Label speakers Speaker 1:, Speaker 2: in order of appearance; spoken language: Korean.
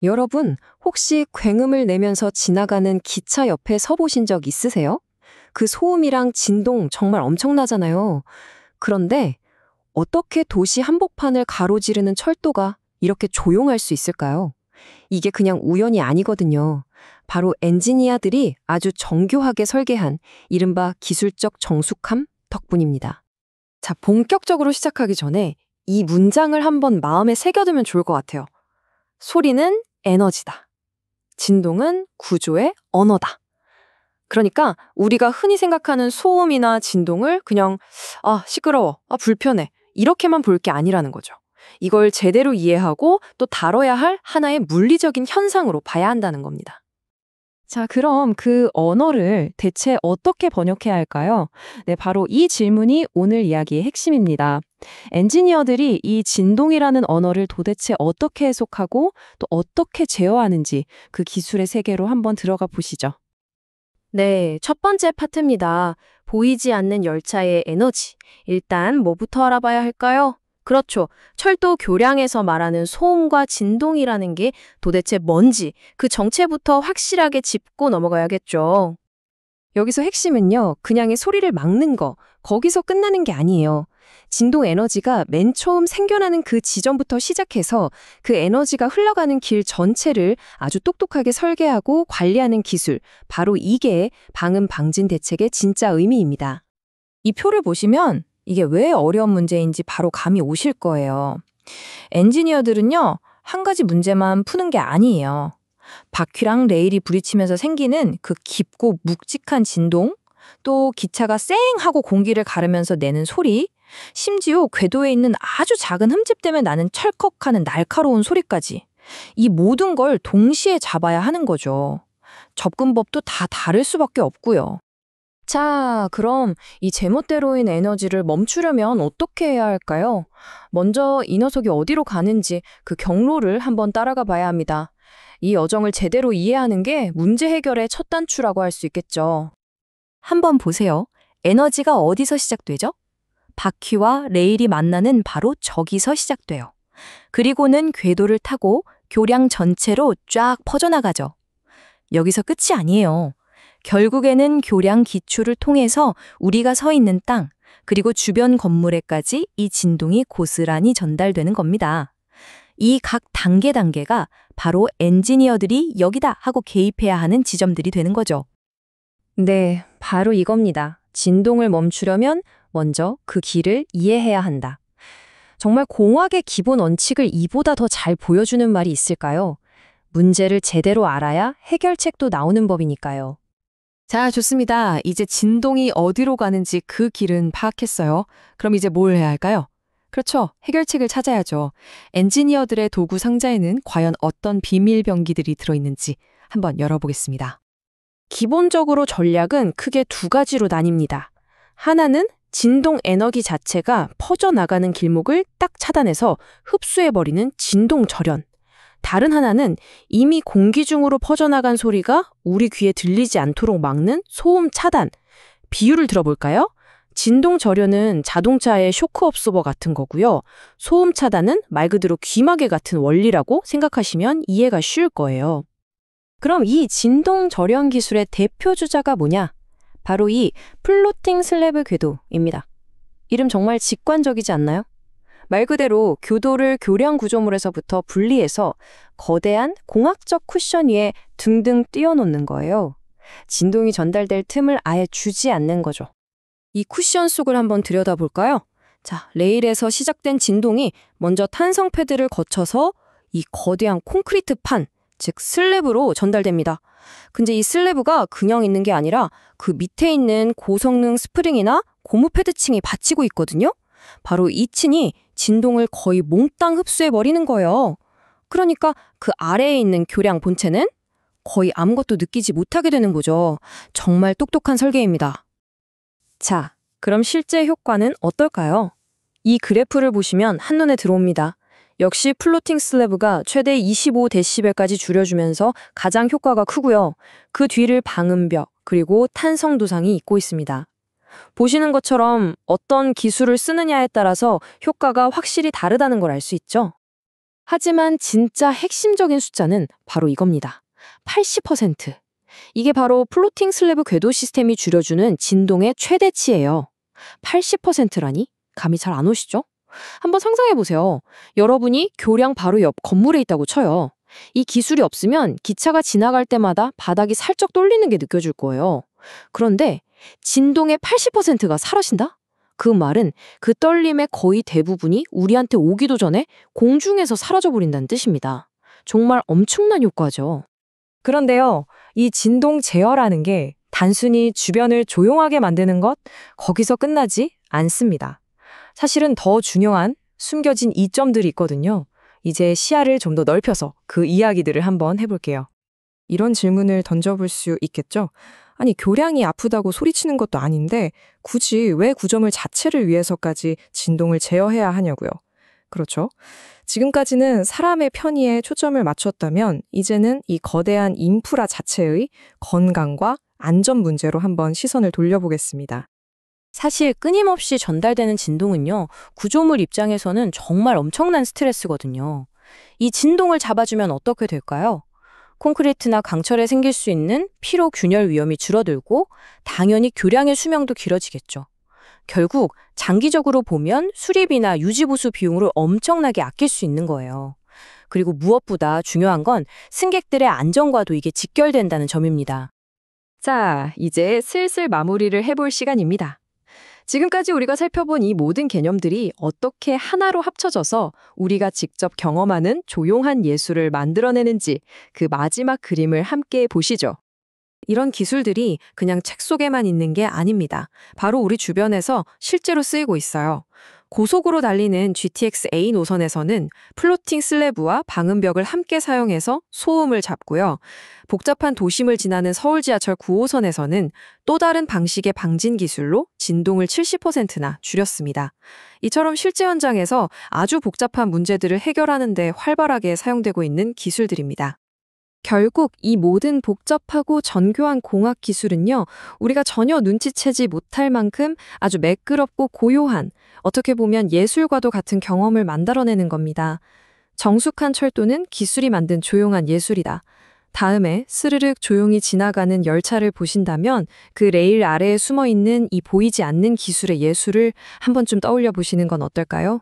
Speaker 1: 여러분, 혹시 굉음을 내면서 지나가는 기차 옆에 서 보신 적 있으세요? 그 소음이랑 진동 정말 엄청나잖아요. 그런데 어떻게 도시 한복판을 가로지르는 철도가 이렇게 조용할 수 있을까요? 이게 그냥 우연이 아니거든요. 바로 엔지니어들이 아주 정교하게 설계한 이른바 기술적 정숙함 덕분입니다. 자, 본격적으로 시작하기 전에 이 문장을 한번 마음에 새겨두면 좋을 것 같아요. 소리는 에너지다. 진동은 구조의 언어다. 그러니까 우리가 흔히 생각하는 소음이나 진동을 그냥 시끄러워, 불편해 이렇게만 볼 게 아니라는 거죠. 이걸 제대로 이해하고 또 다뤄야 할 하나의 물리적인 현상으로 봐야 한다는 겁니다.
Speaker 2: 자, 그럼 그 언어를 대체 어떻게 번역해야 할까요? 네, 바로 이 질문이 오늘 이야기의 핵심입니다. 엔지니어들이 이 진동이라는 언어를 도대체 어떻게 해석하고 또 어떻게 제어하는지 그 기술의 세계로 한번 들어가 보시죠.
Speaker 3: 네, 첫 번째 파트입니다. 보이지 않는 열차의 에너지. 일단 뭐부터 알아봐야 할까요? 그렇죠. 철도 교량에서 말하는 소음과 진동이라는 게 도대체 뭔지 그 정체부터 확실하게 짚고 넘어가야겠죠.
Speaker 1: 여기서 핵심은요, 그냥의 소리를 막는 거, 거기서 끝나는 게 아니에요. 진동 에너지가 맨 처음 생겨나는 그 지점부터 시작해서 그 에너지가 흘러가는 길 전체를 아주 똑똑하게 설계하고 관리하는 기술, 바로 이게 방음 방진 대책의 진짜 의미입니다.
Speaker 4: 이 표를 보시면 이게 왜 어려운 문제인지 바로 감이 오실 거예요. 엔지니어들은요, 한 가지 문제만 푸는 게 아니에요. 바퀴랑 레일이 부딪히면서 생기는 그 깊고 묵직한 진동, 또 기차가 쌩 하고 공기를 가르면서 내는 소리, 심지어 궤도에 있는 아주 작은 흠집 때문에 나는 철컥하는 날카로운 소리까지. 이 모든 걸 동시에 잡아야 하는 거죠. 접근법도 다 다를 수밖에 없고요.
Speaker 3: 자, 그럼 이 제멋대로인 에너지를 멈추려면 어떻게 해야 할까요? 먼저 이 녀석이 어디로 가는지 그 경로를 한번 따라가 봐야 합니다. 이 여정을 제대로 이해하는 게 문제 해결의 첫 단추라고 할 수 있겠죠.
Speaker 4: 한번 보세요. 에너지가 어디서 시작되죠? 바퀴와 레일이 만나는 바로 저기서 시작돼요. 그리고는 궤도를 타고 교량 전체로 쫙 퍼져나가죠. 여기서 끝이 아니에요. 결국에는 교량 기초를 통해서 우리가 서 있는 땅, 그리고 주변 건물에까지 이 진동이 고스란히 전달되는 겁니다. 이 각 단계가 바로 엔지니어들이 여기다 하고 개입해야 하는 지점들이 되는 거죠.
Speaker 1: 네, 바로 이겁니다. 진동을 멈추려면 먼저 그 길을 이해해야 한다. 정말 공학의 기본 원칙을 이보다 더 잘 보여주는 말이 있을까요? 문제를 제대로 알아야 해결책도 나오는 법이니까요. 자, 좋습니다. 이제 진동이 어디로 가는지 그 길은 파악했어요. 그럼 이제 뭘 해야 할까요? 그렇죠. 해결책을 찾아야죠. 엔지니어들의 도구 상자에는 과연 어떤 비밀 병기들이 들어있는지 한번 열어보겠습니다. 기본적으로 전략은 크게 두 가지로 나뉩니다. 하나는 진동 에너지 자체가 퍼져나가는 길목을 딱 차단해서 흡수해버리는 진동 절연. 다른 하나는 이미 공기 중으로 퍼져나간 소리가 우리 귀에 들리지 않도록 막는 소음 차단. 비유를 들어볼까요? 진동 절연은 자동차의 쇼크 업소버 같은 거고요. 소음 차단은 말 그대로 귀마개 같은 원리라고 생각하시면 이해가 쉬울 거예요. 그럼 이 진동 절연 기술의 대표 주자가 뭐냐? 바로 이 플로팅 슬래브 궤도입니다. 이름 정말 직관적이지 않나요? 말 그대로 교도를 교량 구조물에서부터 분리해서 거대한 공학적 쿠션 위에 둥둥 띄워놓는 거예요. 진동이 전달될 틈을 아예 주지 않는 거죠. 이 쿠션 속을 한번 들여다볼까요? 자, 레일에서 시작된 진동이 먼저 탄성 패드를 거쳐서 이 거대한 콘크리트 판, 즉 슬래브로 전달됩니다. 근데 이 슬래브가 그냥 있는 게 아니라 그 밑에 있는 고성능 스프링이나 고무 패드층이 받치고 있거든요. 바로 이 층이 진동을 거의 몽땅 흡수해버리는 거예요. 그러니까 그 아래에 있는 교량 본체는 거의 아무것도 느끼지 못하게 되는 거죠. 정말 똑똑한 설계입니다. 자, 그럼 실제 효과는 어떨까요? 이 그래프를 보시면 한눈에 들어옵니다. 역시 플로팅 슬래브가 최대 25dB까지 줄여주면서 가장 효과가 크고요. 그 뒤를 방음벽, 그리고 탄성 도상이 잇고 있습니다. 보시는 것처럼 어떤 기술을 쓰느냐에 따라서 효과가 확실히 다르다는 걸 알 수 있죠?
Speaker 2: 하지만 진짜 핵심적인 숫자는 바로 이겁니다. 80%. 이게 바로 플로팅 슬래브 궤도 시스템이 줄여주는 진동의 최대치예요. 80%라니? 감이 잘 안 오시죠? 한번 상상해보세요. 여러분이 교량 바로 옆 건물에 있다고 쳐요. 이 기술이 없으면 기차가 지나갈 때마다 바닥이 살짝 떨리는 게 느껴질 거예요. 그런데 진동의 80%가 사라진다? 그 말은 그 떨림의 거의 대부분이 우리한테 오기도 전에 공중에서 사라져버린다는 뜻입니다. 정말 엄청난 효과죠.
Speaker 1: 그런데요, 이 진동 제어라는 게 단순히 주변을 조용하게 만드는 것, 거기서 끝나지 않습니다. 사실은 더 중요한 숨겨진 이점들이 있거든요. 이제 시야를 좀 더 넓혀서 그 이야기들을 한번 해볼게요. 이런 질문을 던져볼 수 있겠죠? 아니, 교량이 아프다고 소리치는 것도 아닌데 굳이 왜 구조물 자체를 위해서까지 진동을 제어해야 하냐고요. 그렇죠? 지금까지는 사람의 편의에 초점을 맞췄다면 이제는 이 거대한 인프라 자체의 건강과 안전 문제로 한번 시선을 돌려보겠습니다. 사실 끊임없이 전달되는 진동은요, 구조물 입장에서는 정말 엄청난 스트레스거든요. 이 진동을 잡아주면 어떻게 될까요? 콘크리트나 강철에 생길 수 있는 피로 균열 위험이 줄어들고 당연히 교량의 수명도 길어지겠죠. 결국 장기적으로 보면 수리비나 유지보수 비용을 엄청나게 아낄 수 있는 거예요. 그리고 무엇보다 중요한 건 승객들의 안전과도 이게 직결된다는 점입니다. 자, 이제 슬슬 마무리를 해볼 시간입니다. 지금까지 우리가 살펴본 이 모든 개념들이 어떻게 하나로 합쳐져서 우리가 직접 경험하는 조용한 예술을 만들어내는지 그 마지막 그림을 함께 보시죠. 이런 기술들이 그냥 책 속에만 있는 게 아닙니다. 바로 우리 주변에서 실제로 쓰이고 있어요. 고속으로 달리는 GTX A 노선에서는 플로팅 슬래브와 방음벽을 함께 사용해서 소음을 잡고요. 복잡한 도심을 지나는 서울 지하철 9호선에서는 또 다른 방식의 방진 기술로 진동을 70%나 줄였습니다. 이처럼 실제 현장에서 아주 복잡한 문제들을 해결하는 데 활발하게 사용되고 있는 기술들입니다. 결국 이 모든 복잡하고 정교한 공학 기술은요, 우리가 전혀 눈치채지 못할 만큼 아주 매끄럽고 고요한, 어떻게 보면 예술과도 같은 경험을 만들어내는 겁니다. 정숙한 철도는 기술이 만든 조용한 예술이다. 다음에 스르륵 조용히 지나가는 열차를 보신다면 그 레일 아래에 숨어 있는 이 보이지 않는 기술의 예술을 한 번쯤 떠올려 보시는 건 어떨까요?